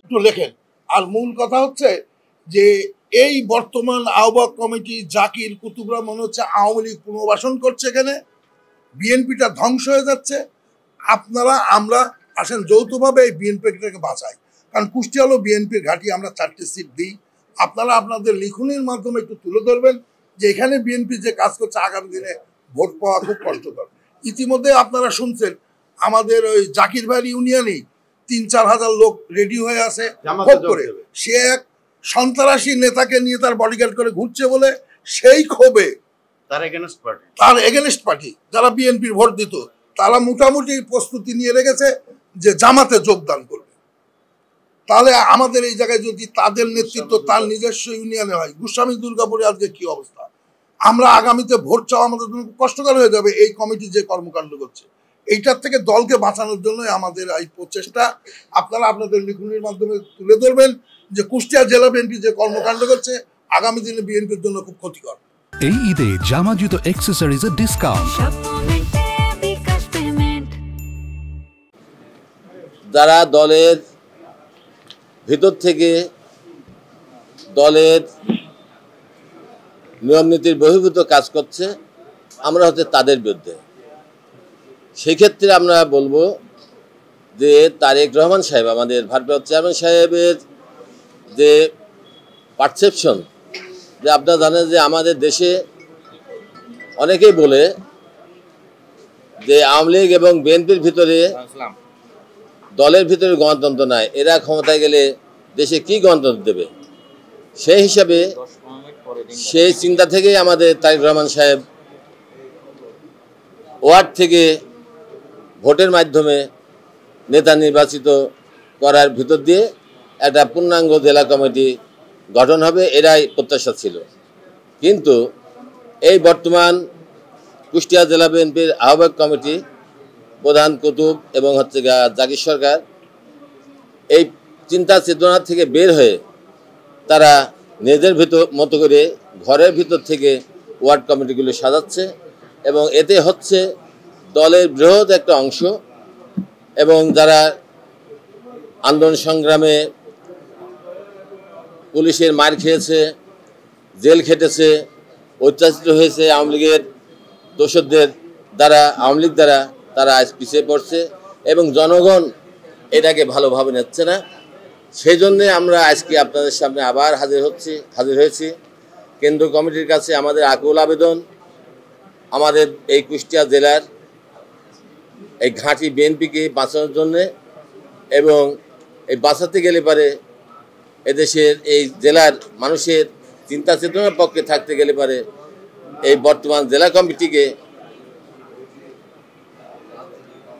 একটু লেখেন। আর মূল কথা হচ্ছে যে এই বর্তমান আহ্বায়ক কমিটি জাকির কুতুবরা মনে হচ্ছে আওয়ামী লীগ পুনর্বাসন করছে, এখানে বিএনপিটা ধ্বংস হয়ে যাচ্ছে। আপনারা আমরা আসেন যৌথভাবে এই বিএনপিটাকে বাঁচাই, কারণ কুষ্টিয়া হলো বিএনপির ঘাঁটি, আমরা 4টি সিট দিই। আপনারা আপনাদের লিখনির মাধ্যমে একটু তুলে ধরবেন যে এখানে বিএনপি যে কাজ করছে আগামী দিনে ভোট পাওয়া খুব কষ্টকর। ইতিমধ্যে আপনারা শুনছেন আমাদের ওই জাকির ভাইয়ের ইউনিয়নেই 3-4 হাজার লোক রেডি হয়ে আছে করে, সে এক সন্ত্রাসী নেতাকে নিয়ে তার বডিগার্ড করে ঘুরছে বলে সেই ক্ষোভে তার এগেনস্ট পার্টি যারা বিএনপির ভোট দিত তারা মোটামুটি প্রস্তুতি নিয়ে রেখেছে যে জামাতে যোগদান করবে। তাহলে আমাদের এই জায়গায় যদি তাদের নেতৃত্ব তার নিজস্ব ইউনিয়নে হয়, গোস্বামী দুর্গাপুরে আজকে কি অবস্থা, আমরা আগামীতে ভোট চাওয়া আমাদের জন্য কষ্টকর হয়ে যাবে। এই কমিটি যে কর্মকাণ্ড করছে এইটার থেকে দলকে বাঁচানোর জন্য আমাদের এই প্রচেষ্টা। আপনারা আপনাদের লিখনির মাধ্যমে তুলে ধরবেন যে কুষ্টিয়া জেলা বিএনপি যে কর্মকাণ্ড করছে আগামী দিনে বিএনপির জন্য খুব ক্ষতিকর। এই ঈদে জামা জুতো অ্যাক্সেসরিজের ডিসকাউন্ট। যারা দলের ভিতর থেকে দলের নিয়ম নীতির বহির্ভূত কাজ করছে, আমরা হচ্ছে তাদের বিরুদ্ধে। সেক্ষেত্রে আমরা বলবো যে তারেক রহমান সাহেব, আমাদের ভারপ্রাপ্ত চেয়ারম্যান সাহেবের যে পারসেপশন, যে আপনারা জানেন যে আমাদের দেশে অনেকেই বলে যে আওয়ামী লীগ এবং বিএনপির ভিতরে দলের ভিতরে গণতন্ত্র নাই, এরা ক্ষমতায় গেলে দেশে কি গণতন্ত্র দেবে। সেই হিসাবে সেই চিন্তা থেকেই আমাদের তারেক রহমান সাহেব ওয়ার্ড থেকে ভোটের মাধ্যমে নেতা নির্বাচিত করার ভিতর দিয়ে একটা পূর্ণাঙ্গ জেলা কমিটি গঠন হবে, এরাই প্রত্যাশা ছিল। কিন্তু এই বর্তমান কুষ্টিয়া জেলা বিএনপির আহ্বায়ক কমিটি প্রধান কুতুব এবং হচ্ছে জাকির সরকার এই চিন্তা চেতনা থেকে বের হয়ে তারা নিজেদের ভিতর মতো করে ঘরের ভিতর থেকে ওয়ার্ড কমিটিগুলো সাজাচ্ছে এবং এতে হচ্ছে দলের বৃহৎ একটা অংশ এবং যারা আন্দোলন সংগ্রামে পুলিশের মার খেয়েছে, জেল খেটেছে, অত্যাচারিত হয়েছে আওয়ামী লীগের দোসরদের দ্বারা, আওয়ামী লীগ দ্বারা, তারা আজ পিছিয়ে পড়ছে এবং জনগণ এটাকে ভালোভাবে নিচ্ছে না। সেই জন্যে আমরা আজকে আপনাদের সামনে আবার হাজির হয়েছি। কেন্দ্র কমিটির কাছে আমাদের আকুল আবেদন, আমাদের এই কুষ্টিয়া জেলার এই ঘাঁটি বিএনপিকে বাঁচানোর জন্যে এবং এই বাঁচাতে গেলে পারে এদেশের এই জেলার মানুষের চিন্তা চেতনার পক্ষে থাকতে গেলে পারে এই বর্তমান জেলা কমিটিকে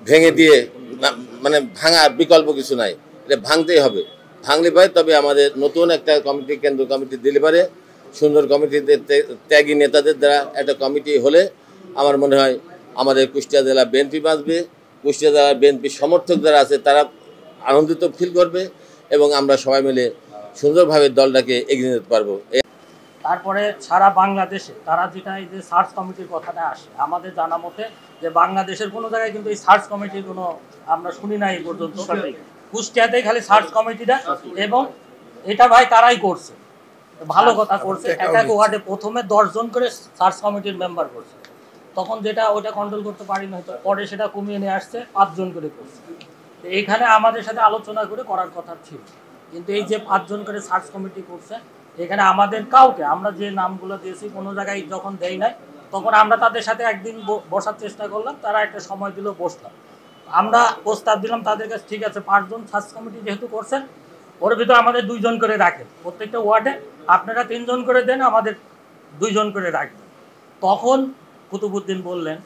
ভেঙে দিয়ে, মানে ভাঙার বিকল্প কিছু নাই, এটা ভাঙতেই হবে। ভাঙলে পারে তবে আমাদের নতুন একটা কমিটি, কেন্দ্র কমিটি দিলে পারে সুন্দর কমিটিতে ত্যাগী নেতাদের দ্বারা একটা কমিটি হলে আমার মনে হয় আমাদের কুষ্টিয়া জেলা বিএনপি বাঁচবে, কুষ্টিয়া জেলা বিএনপি সমর্থক যারা আছে তারা আনন্দিত ফিল করবে এবং আমরা সবাই মিলে সুন্দরভাবে দলটাকে এগিয়ে নিতে পারবো। তারপরে সারা বাংলাদেশে তারা যেটা এই যে সার্চ কমিটির কথাটা আসে, আমাদের জানা মতে যে বাংলাদেশের কোনো জায়গায় কিন্তু এই সার্চ কমিটির কোনো আমরা শুনি না এই পর্যন্ত। কুষ্টিয়াতেই খালি সার্চ কমিটিটা, এবং এটা ভাই তারাই করছে, ভালো কথা করছে। এক এক ওয়ার্ডে প্রথমে 10 জন করে সার্চ কমিটির মেম্বার করছে, তখন যেটা ওইটা কন্ট্রোল করতে পারিনি হয়তো, পরে সেটা কমিয়ে নিয়ে আসছে 5 জন করে করছে। এইখানে আমাদের সাথে আলোচনা করে করার কথা ছিল, কিন্তু এই যে 5 জন করে সার্চ কমিটি করছে, এখানে আমাদের কাউকে, আমরা যে নামগুলো দিয়েছি কোনো জায়গায় যখন দেই নাই, তখন আমরা তাদের সাথে একদিন বসার চেষ্টা করলাম, তারা একটা সময় দিল, বসলাম, আমরা প্রস্তাব দিলাম তাদের কাছে, ঠিক আছে 5 জন সার্চ কমিটি যেহেতু করছেন ওর ভিতরে আমাদের 2 জন করে রাখেন, প্রত্যেকটা ওয়ার্ডে আপনারা 3 জন করে দেন, আমাদের 2 জন করে রাখবেন। তখন কুতুবুদ্দিন বললেন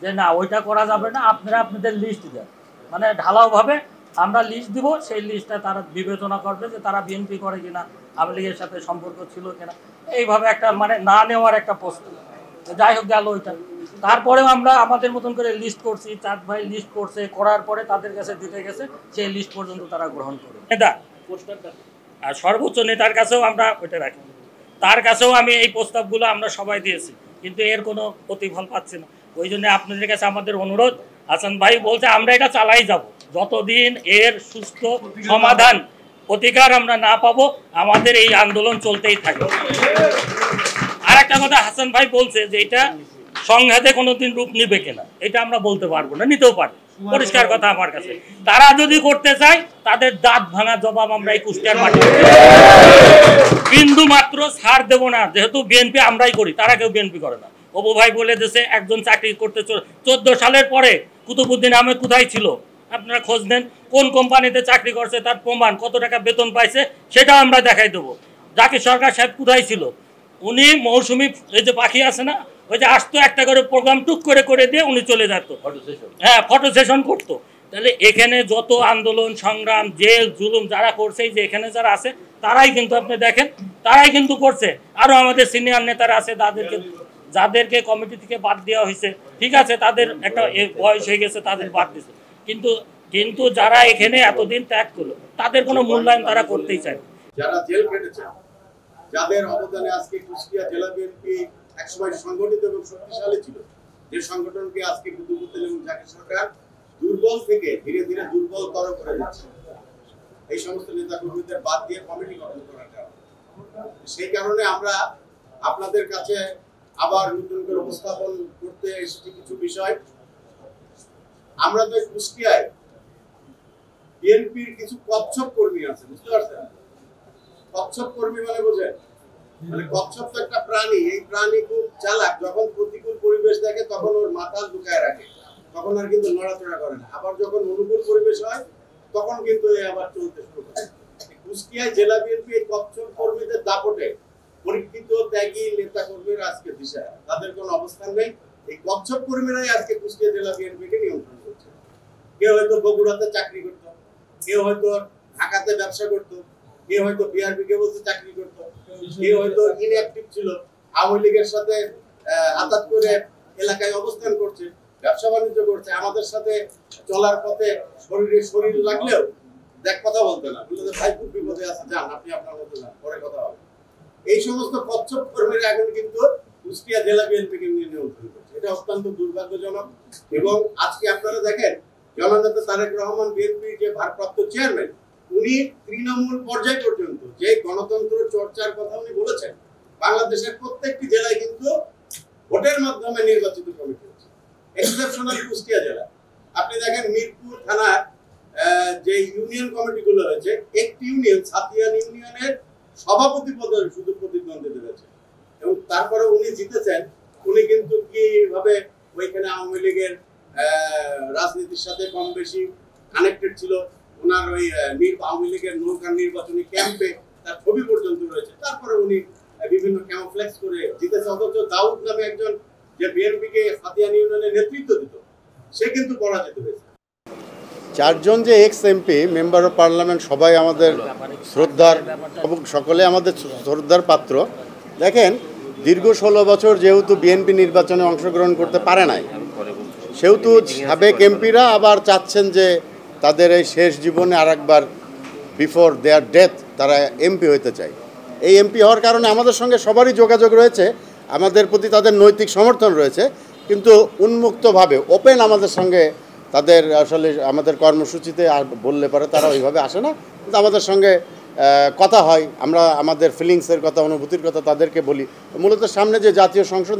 যে না ওইটা করা যাবে না, আপনারা আপনাদের লিস্ট দেন, মানে ঢালাওভাবে আমরা লিস্ট দিব, সেই লিস্টটা তারা বিবেচনা করবে যে তারা বিএনপি করে কিনা, আওয়ামী লীগের সাথে সম্পর্ক ছিল কিনা, এইভাবে একটা মানে না নেওয়ার একটা প্রস্তুত। যাই হোক গেল ওইটা। তারপরেও আমরা আমাদের মতন করে লিস্ট করছি, 4 ভাই লিস্ট করছে, করার পরে তাদের কাছে দিতে গেছে, সেই লিস্ট পর্যন্ত তারা গ্রহণ করে নেতা আর সর্বোচ্চ নেতার কাছেও আমরা ওইটা রাখি, তার কাছেও আমি এই প্রস্তাবগুলো আমরা সবাই দিয়েছি, কিন্তু এর কোনো প্রতিফল পাচ্ছি না। ওই জন্য আপনাদের কাছে আমাদের অনুরোধ, হাসান ভাই বলছে আমরা এটা চালাই যাব, যতদিন এর সুস্থ সমাধান প্রতিকার আমরা না পাবো আমাদের এই আন্দোলন চলতেই থাকবে। আর একটা কথা হাসান ভাই বলছে যে এটা সংঘাতে কোনোদিন রূপ নিবে কিনা, এটা আমরা বলতে পারবো না, নিতেও পারে, পরিষ্কার কথা আমার কাছে। তারা যদি করতে চায় তাদের দাঁত ভাঙা জবাব আমরা এই কুষ্টিয়ার মাঠে বিন্দু মাত্র ছাড় দেবো না। যেহেতু বিএনপি আমরাই করি, তারা কেউ বিএনপি করে না। অপু ভাই বলে দিয়েছে একজন চাকরি করতে 14 সালের পরে কুতুবুদ্দিন আহমেদ কোথায় ছিল আপনারা খোঁজ নেন, কোন কোম্পানিতে চাকরি করছে, তার প্রমাণ, কত টাকা বেতন পাইছে সেটাও আমরা দেখাই দেবো। জাকির সরকার সাহেব কোথায় ছিল, উনি মৌসুমি এই যে পাখি আছে না, ওই যে আসতো একটা করে প্রোগ্রাম টুক করে দিয়ে উনি চলে যেত, হ্যাঁ ফটো সেশন করতো। তাহলে এখানে যত আন্দোলন সংগ্রাম জেল জুলুম যারা করছে, যে এখানে যারা আছে তারাই কিন্তু আপনি দেখেন তারাই কিন্তু করছে। আরও আমাদের সিনিয়র নেতারা আছে যাদেরকে কমিটি থেকে বাদ দেওয়া হয়েছে, ঠিক আছে তাদের একটা বয়স হয়ে গেছে তাদের বাদ দিয়েছে, কিন্তু যারা এখানে এতদিন ত্যাগ করলো তাদের কোনো মূল্যায়ন তারা করতেই চায়। যারা জেল খেটেছে, যাদের অবদানে আজকে কুষ্টিয়া জেলা বিএনপি একসময় সংগঠিত এবং শক্তিশালী ছিল, যে সংগঠনকে আজকে কুতুবুদ্দিন এবং জাকির সরকার দুর্বল থেকে ধীরে ধীরে দুর্বলতর করে দিচ্ছে, এই সমস্ত নেতা কর্মীদের বাদ দিয়ে কমিটি গঠন করার কারণে, সেই কারণে আমরা আপনাদের কাছে আবার নতুন করে উপস্থাপন করতে এসেছি কিছু বিষয়। আমরা তো কুষ্টিয়ায় বিএনপির কিছু কচ্ছপ কর্মী আছে, বুঝতে পারছেন? কচ্ছপ কর্মী মানে বোঝেন, মানে কচ্ছপ তো একটা প্রাণী, এই প্রাণী খুব চালাক, যখন প্রতিকূল পরিবেশ দেখে তখন ওর মাথা লুকায় রাখে, তখন আর কিন্তু নড়াচড়া করে না, আবার যখন অনুকূল পরিবেশ হয় তখন কিন্তু আবার চলতে শুরু করে। কুষ্টিয়ায় জেলা বিএনপি এই কচ্ছপ কর্মীদের দাপটে পরীক্ষিত ত্যাগী নেতা কর্মীরা আজকে দিশা, তাদের কোনো অবস্থান নেই। এই কচ্ছপ কর্মীরাই আজকে কুষ্টিয়া জেলা বিএনপিকে নিয়ন্ত্রণ করছে। কেউ হয়তো বগুড়াতে চাকরি করতো, কেউ হয়তো ঢাকাতে ব্যবসা করতো, কেউ হয়তো বিআরবি কে বলতে চাকরি করতো, কেউ হয়তো ইনঅ্যাক্টিভ ছিল, আওয়ামী লীগের সাথে আঘাত করে এলাকায় অবস্থান করছে, ব্যবসা বাণিজ্য করছে, আমাদের সাথে চলার পথে শরীর লাগলেও দেখ কথা বলতে না, বলতে ভাই খুব বিপদে আছে, যান আপনি আপনার মতো যান, পরে কথা হবে। এই সমস্ত কচ্ছপ কর্মীরা এখন কিন্তু কুষ্টিয়া জেলা বিএনপিকে নিয়ন্ত্রণ করছে, এটা অত্যন্ত দুর্ভাগ্যজনক। এবং আজকে আপনারা দেখেন জননেতা তারেক রহমান বিএনপির যে ভারপ্রাপ্ত চেয়ারম্যান, উনি তৃণমূল পর্যায় পর্যন্ত যে গণতন্ত্র চর্চার কথা উনি বলেছেন, বাংলাদেশের প্রত্যেকটি জেলায় কিন্তু ভোটের মাধ্যমে নির্বাচিত কমিটি হচ্ছে, এক্সেপশনাল কুষ্টিয়া জেলা। আপনি দেখেন মিরপুর থানার যে ইউনিয়ন কমিটিগুলো রয়েছে, একটি ইউনিয়ন সাতিয়ান ইউনিয়নের সভাপতি পদে শুধু প্রতিদ্বন্দ্বিতা রয়েছে, এবং তারপরে উনি জিতেছেন। উনি কিন্তু কিভাবে ওইখানে আওয়ামী লীগের রাজনীতির সাথে কম বেশি কানেক্টেড ছিল, ওনার ওই আওয়ামী লীগের নৌকার নির্বাচনী ক্যাম্পে তার ছবি পর্যন্ত রয়েছে, তারপরে উনি বিভিন্ন ক্যামোফ্লেক্স করে জিতেছে। অথচ দাউদ নামে একজন যে বিএনপিকে সাতিয়ান ইউনিয়নের নেতৃত্ব দিত, সে কিন্তু পরাজিত হয়েছে। চারজন যে x MP member of parliament সবাই আমাদের শ্রদ্ধার, সকলে আমাদের শ্রদ্ধার পাত্র। দেখেন দীর্ঘ 16 বছর যেহেতু বিএনপি নির্বাচনে অংশগ্রহণ করতে পারে নাই, সেহেতু সাবেক এমপিরা আবার চাচ্ছেন যে তাদের এই শেষ জীবনে আরেকবার বিফোর দেয়ার ডেথ তারা এমপি হতে চায়। এই এমপি হওয়ার কারণে আমাদের সঙ্গে সবারই যোগাযোগ রয়েছে, আমাদের প্রতি তাদের নৈতিক সমর্থন রয়েছে, কিন্তু উন্মুক্তভাবে ওপেন আমাদের সঙ্গে তাদের আসলে আমাদের কর্মসূচিতে আর বললে পরে তারা ওইভাবে আসে না, কিন্তু আমাদের সঙ্গে কথা হয়, আমরা আমাদের ফিলিংসের কথা অনুভূতির কথা তাদেরকে বলি। মূলত সামনে যে জাতীয় সংসদ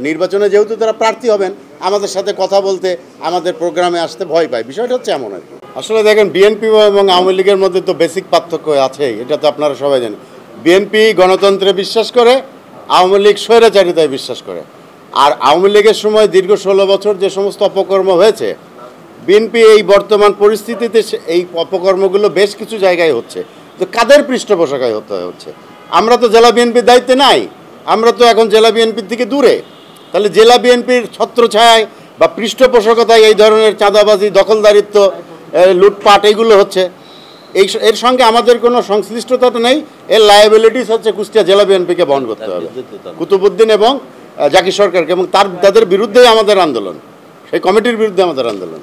নির্বাচনে যেহেতু তারা প্রার্থী হবেন, আমাদের সাথে কথা বলতে আমাদের প্রোগ্রামে আসতে ভয় পায়, বিষয়টা হচ্ছে এমন আর কি। আসলে দেখেন বিএনপি এবং আওয়ামী লীগের মধ্যে তো বেসিক পার্থক্য আছেই, এটা তো আপনারা সবাই জানেন। বিএনপি গণতন্ত্রে বিশ্বাস করে, আওয়ামী লীগ স্বৈরাচারিতায় বিশ্বাস করে। আর আওয়ামী লীগের সময় দীর্ঘ 16 বছর যে সমস্ত অপকর্ম হয়েছে, বিএনপি এই বর্তমান পরিস্থিতিতে এই অপকর্মগুলো বেশ কিছু জায়গায় হচ্ছে, তো কাদের পৃষ্ঠপোষকায় হচ্ছে? আমরা তো জেলা বিএনপির দায়িত্বে নাই, আমরা তো এখন জেলা বিএনপির থেকে দূরে। তাহলে জেলা বিএনপির ছত্রছায়ায় বা পৃষ্ঠপোষকতায় এই ধরনের চাঁদাবাজি, দখলদারিত্ব, লুটপাট এইগুলো হচ্ছে, এর সঙ্গে আমাদের কোনো সংশ্লিষ্টতা তো নেই। এর লায়াবিলিটিস হচ্ছে কুষ্টিয়া জেলা বিএনপিকে বহন করতে হবে, কুতুবুদ্দিন এবং জাকির সরকারকে, এবং তাদের বিরুদ্ধেই আমাদের আন্দোলন, সেই কমিটির বিরুদ্ধে আমাদের আন্দোলন।